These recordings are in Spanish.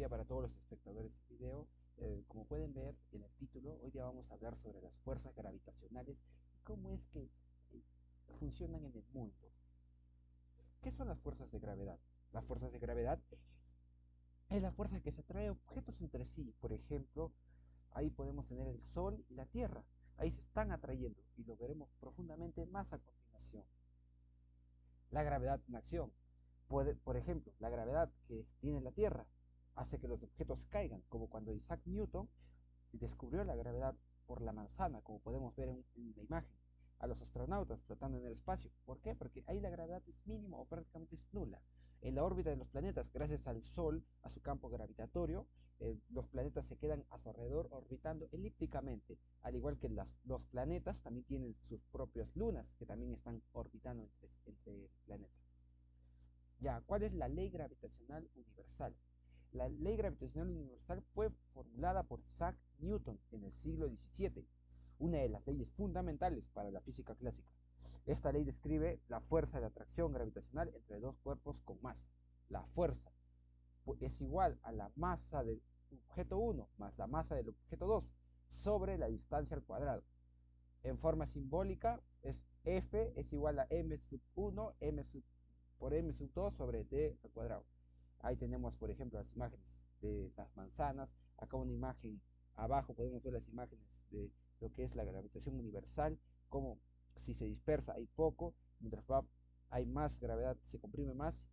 día para todos los espectadores de video. Como pueden ver en el título, hoy día vamos a hablar sobre las fuerzas gravitacionales y cómo es que funcionan en el mundo. ¿Qué son las fuerzas de gravedad? Las fuerzas de gravedad es la fuerza que se atrae objetos entre sí. Por ejemplo, ahí podemos tener el Sol y la Tierra. Ahí se están atrayendo y lo veremos profundamente más a continuación. La gravedad en acción. Por ejemplo, la gravedad que tiene la Tierra hace que los objetos caigan, como cuando Isaac Newton descubrió la gravedad por la manzana, como podemos ver en la imagen, a los astronautas flotando en el espacio. ¿Por qué? Porque ahí la gravedad es mínima o prácticamente es nula. En la órbita de los planetas, gracias al Sol, a su campo gravitatorio, los planetas se quedan a su alrededor orbitando elípticamente, al igual que los planetas también tienen sus propias lunas, que también están orbitando entre el planeta. Ya, ¿cuál es la ley gravitacional universal? La ley gravitacional universal fue formulada por Isaac Newton en el siglo XVII, una de las leyes fundamentales para la física clásica. Esta ley describe la fuerza de atracción gravitacional entre dos cuerpos con masa. La fuerza es igual a la masa del objeto 1 más la masa del objeto 2 sobre la distancia al cuadrado. En forma simbólica, F es igual a m sub 1 por m sub 2 sobre d al cuadrado. Ahí tenemos, por ejemplo, las imágenes de las manzanas. Acá una imagen abajo podemos ver las imágenes de lo que es la gravitación universal, como si se dispersa hay poco, mientras hay más gravedad, se comprime más,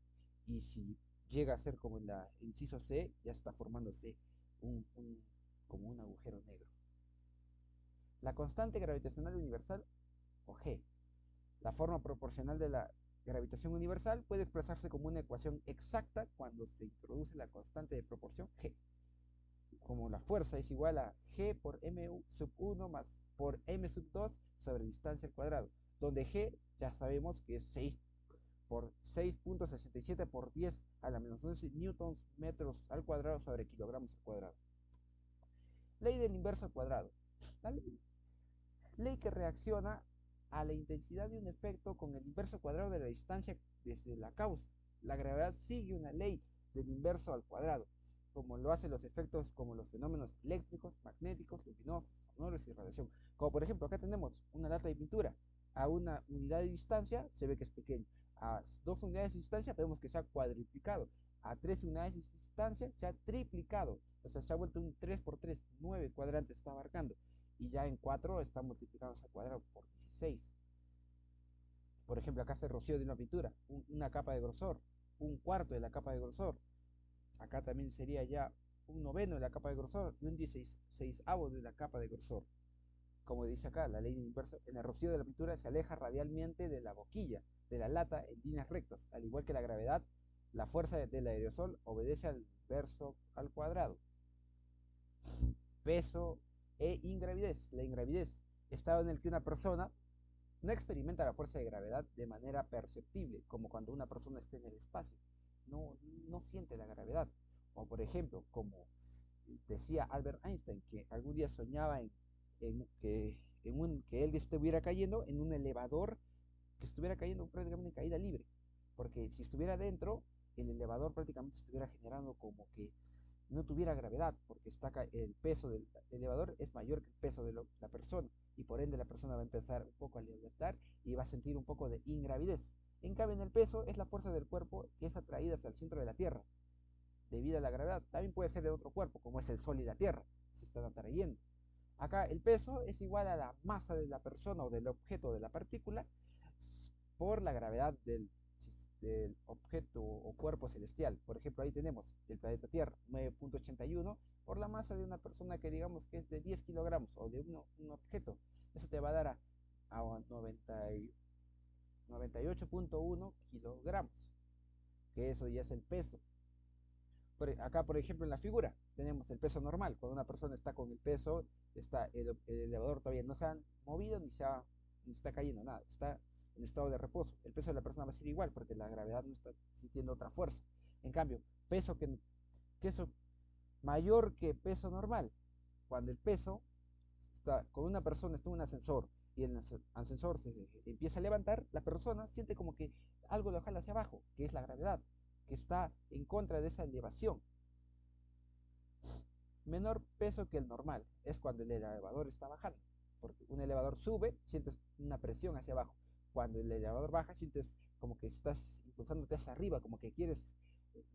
y si llega a ser como en la inciso C, ya está formándose como un agujero negro. La constante gravitacional universal, o G. La forma proporcional de la gravitación universal puede expresarse como una ecuación exacta cuando se introduce la constante de proporción G. Como la fuerza es igual a G por m sub 1 más por m sub 2 sobre distancia al cuadrado, donde G ya sabemos que es 6 por 6.67 por 10 a la menos 11 newtons metros al cuadrado sobre kilogramos al cuadrado. Ley del inverso al cuadrado. La ley que reacciona a la intensidad de un efecto con el inverso cuadrado de la distancia desde la causa. La gravedad sigue una ley del inverso al cuadrado, como lo hacen los efectos como los fenómenos eléctricos, magnéticos, luminosos, sonoros y radiación. Como por ejemplo, acá tenemos una lata de pintura. A una unidad de distancia se ve que es pequeño. A 2 unidades de distancia vemos que se ha cuadriplicado. A 3 unidades de distancia se ha triplicado. O sea, se ha vuelto un 3 por 3, 9 cuadrantes está abarcando, y ya en 4 está multiplicado al cuadrado por 16. Por ejemplo, acá está el rocío de una pintura, una capa de grosor, un cuarto de la capa de grosor. Acá también sería ya un noveno de la capa de grosor y un 16avo de la capa de grosor. Como dice acá, la ley de inverso, en el rocío de la pintura se aleja radialmente de la boquilla de la lata en líneas rectas, al igual que la gravedad, la fuerza del aerosol obedece al inverso al cuadrado. Peso e ingravidez. La ingravidez, estado en el que una persona no experimenta la fuerza de gravedad de manera perceptible, como cuando una persona está en el espacio. No siente la gravedad. O por ejemplo, como decía Albert Einstein, que algún día soñaba que él estuviera cayendo en un elevador, que estuviera cayendo prácticamente en caída libre. Porque si estuviera dentro, el elevador prácticamente estuviera generando como que no tuviera gravedad, porque el peso del elevador es mayor que el peso de la persona, y por ende la persona va a empezar un poco a levitar y va a sentir un poco de ingravidez. En cambio, en el peso es la fuerza del cuerpo que es atraída hacia el centro de la Tierra, debido a la gravedad. También puede ser de otro cuerpo, como es el Sol y la Tierra, se están atrayendo. Acá el peso es igual a la masa de la persona o del objeto de la partícula por la gravedad del objeto o cuerpo celestial. Por ejemplo, ahí tenemos el planeta Tierra, 9.81 por la masa de una persona que digamos que es de 10 kilogramos o de un objeto. Eso te va a dar a 98.1 kilogramos, que eso ya es el peso. Acá, por ejemplo, en la figura tenemos el peso normal. Cuando una persona está con el peso, el elevador todavía no se ha movido ni está cayendo nada, está en estado de reposo. El peso de la persona va a ser igual porque la gravedad no está sintiendo otra fuerza. En cambio, peso mayor que peso normal. Cuando el peso con una persona está en un ascensor y el ascensor se empieza a levantar, la persona siente como que algo lo jala hacia abajo, que es la gravedad, que está en contra de esa elevación. Menor peso que el normal es cuando el elevador está bajando, porque un elevador sube, sientes una presión hacia abajo. Cuando el elevador baja, sientes como que estás impulsándote hacia arriba, como que quieres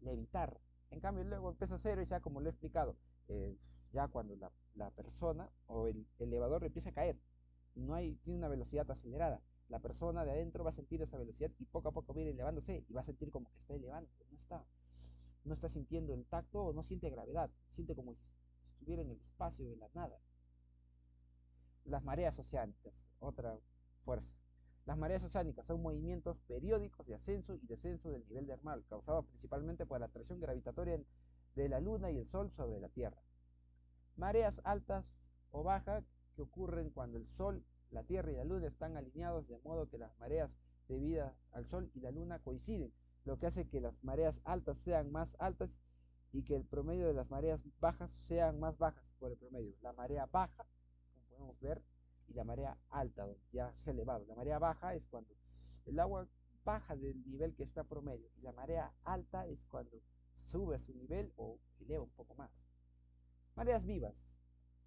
levitar. En cambio, luego el peso cero es ya como lo he explicado, eh, ya cuando la persona o el elevador empieza a caer, tiene una velocidad acelerada. La persona de adentro va a sentir esa velocidad y poco a poco va a ir elevándose y va a sentir como que está elevando, no está sintiendo el tacto o no siente gravedad, siente como si estuviera en el espacio, en la nada. Las mareas oceánicas, otra fuerza. Las mareas oceánicas son movimientos periódicos de ascenso y descenso del nivel del mar, causados principalmente por la atracción gravitatoria de la Luna y el Sol sobre la Tierra. Mareas altas o bajas que ocurren cuando el Sol, la Tierra y la Luna están alineados de modo que las mareas debidas al Sol y la Luna coinciden, lo que hace que las mareas altas sean más altas y que el promedio de las mareas bajas sean más bajas por el promedio. La marea baja, como podemos ver, y la marea alta, donde ya se ha elevado. La marea baja es cuando el agua baja del nivel que está promedio y la marea alta es cuando sube a su nivel o eleva un poco más. Mareas vivas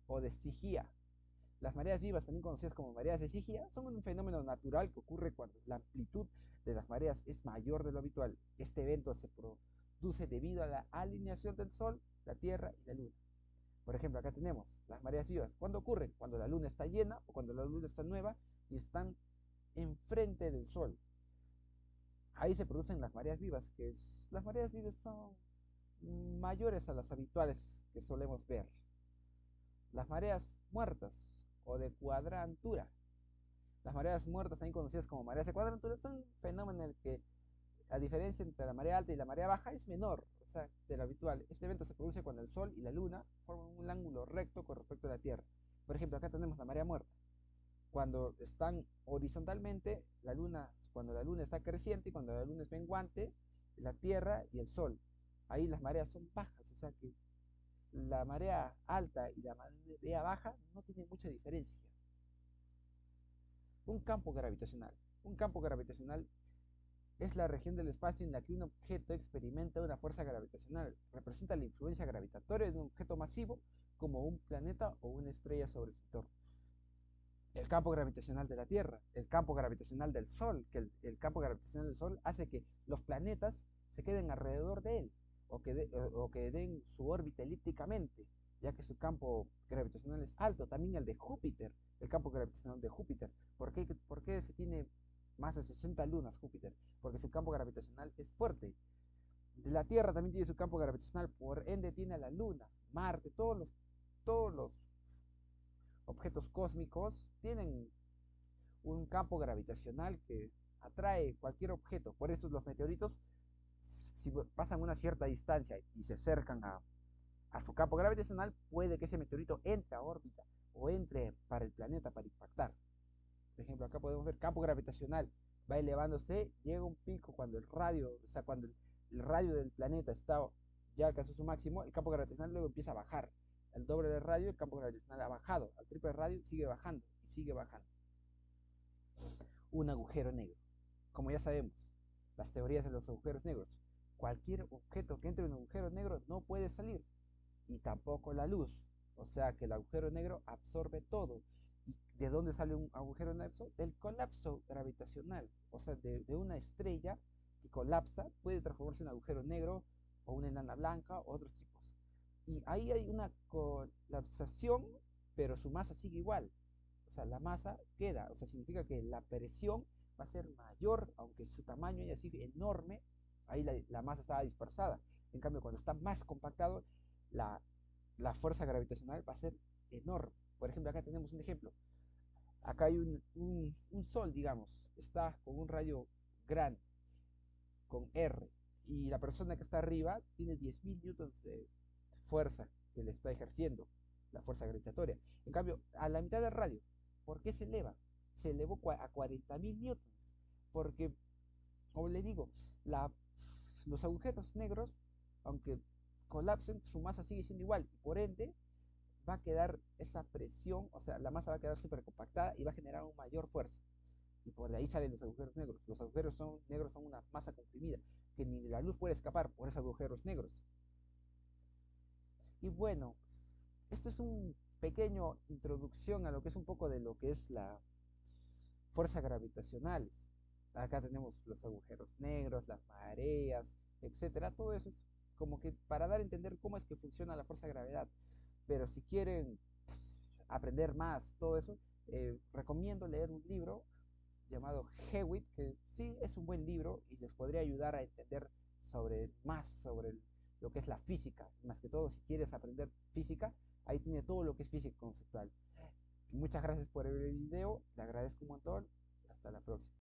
o de sigía. Las mareas vivas, también conocidas como mareas de sigía, son un fenómeno natural que ocurre cuando la amplitud de las mareas es mayor de lo habitual. Este evento se produce debido a la alineación del Sol, la Tierra y la Luna. Por ejemplo, acá tenemos las mareas vivas. ¿Cuándo ocurren? Cuando la Luna está llena o cuando la Luna está nueva y están enfrente del Sol. Ahí se producen las mareas vivas, las mareas vivas son mayores a las habituales que solemos ver. Las mareas muertas o de cuadrantura. Las mareas muertas, también conocidas como mareas de cuadrantura, son un fenómeno en el que la diferencia entre la marea alta y la marea baja es menor, o sea, de lo habitual. Este evento se produce cuando el Sol y la Luna forman un ángulo recto con respecto a la Tierra. Por ejemplo, acá tenemos la marea muerta. Cuando están horizontalmente, cuando la Luna está creciente y cuando la Luna es menguante, la Tierra y el Sol. Ahí las mareas son bajas, o sea que la marea alta y la marea baja no tienen mucha diferencia. Un campo gravitacional. Un campo gravitacional es la región del espacio en la que un objeto experimenta una fuerza gravitacional. Representa la influencia gravitatoria de un objeto masivo como un planeta o una estrella sobre su entorno. El campo gravitacional de la Tierra, el campo gravitacional del Sol, que el campo gravitacional del Sol hace que los planetas se queden alrededor de él o que den su órbita elípticamente, ya que su campo gravitacional es alto. También el de Júpiter, el campo gravitacional de Júpiter. ¿Por qué se tiene más de 60 lunas Júpiter? Porque su campo gravitacional es fuerte. La Tierra también tiene su campo gravitacional, por ende tiene a la Luna, Marte, todos los objetos cósmicos tienen un campo gravitacional que atrae cualquier objeto. Por eso los meteoritos, si pasan una cierta distancia y se acercan a su campo gravitacional, puede que ese meteorito entre a órbita o entre para el planeta para impactar. Por ejemplo, acá podemos ver campo gravitacional, va elevándose, llega un pico cuando el radio del planeta ya alcanzó su máximo, el campo gravitacional luego empieza a bajar. El doble del radio, el campo gravitacional ha bajado, al triple del radio sigue bajando y sigue bajando. Un agujero negro. Como ya sabemos, las teorías de los agujeros negros. Cualquier objeto que entre en un agujero negro no puede salir, y tampoco la luz. O sea que el agujero negro absorbe todo. ¿Y de dónde sale un agujero negro? Del colapso gravitacional. O sea, de una estrella que colapsa puede transformarse en un agujero negro o una enana blanca o otros tipos. Y ahí hay una colapsación, pero su masa sigue igual. O sea, la masa queda. O sea, significa que la presión va a ser mayor, aunque su tamaño haya sido enorme, ahí la masa estaba dispersada. En cambio, cuando está más compactado, la, la fuerza gravitacional va a ser enorme. Por ejemplo, acá tenemos un ejemplo. Acá hay un sol, digamos, está con un rayo grande, con R, y la persona que está arriba tiene 10.000 newtons de fuerza que le está ejerciendo, la fuerza gravitatoria. En cambio, a la mitad del radio, ¿por qué se eleva? Se elevó a 40.000 newtons, porque, como les digo, los agujeros negros, aunque colapsen, su masa sigue siendo igual, y por ende va a quedar esa presión, o sea, la masa va a quedar súper compactada y va a generar una mayor fuerza. Y por ahí salen los agujeros negros. Los agujeros negros son una masa comprimida, que ni la luz puede escapar por esos agujeros negros. Y bueno, Esto es un pequeño introducción a lo que es un poco de lo que es la fuerzas gravitacionales. Acá tenemos los agujeros negros, las mareas, etcétera. Todo eso es como que para dar a entender cómo es que funciona la fuerza de gravedad. Pero si quieren aprender más, todo eso, recomiendo leer un libro llamado Hewitt, que sí es un buen libro y les podría ayudar a entender más sobre lo que es la física. Más que todo, si quieres aprender física, ahí tiene todo lo que es física conceptual. Muchas gracias por el video, le agradezco un montón, hasta la próxima.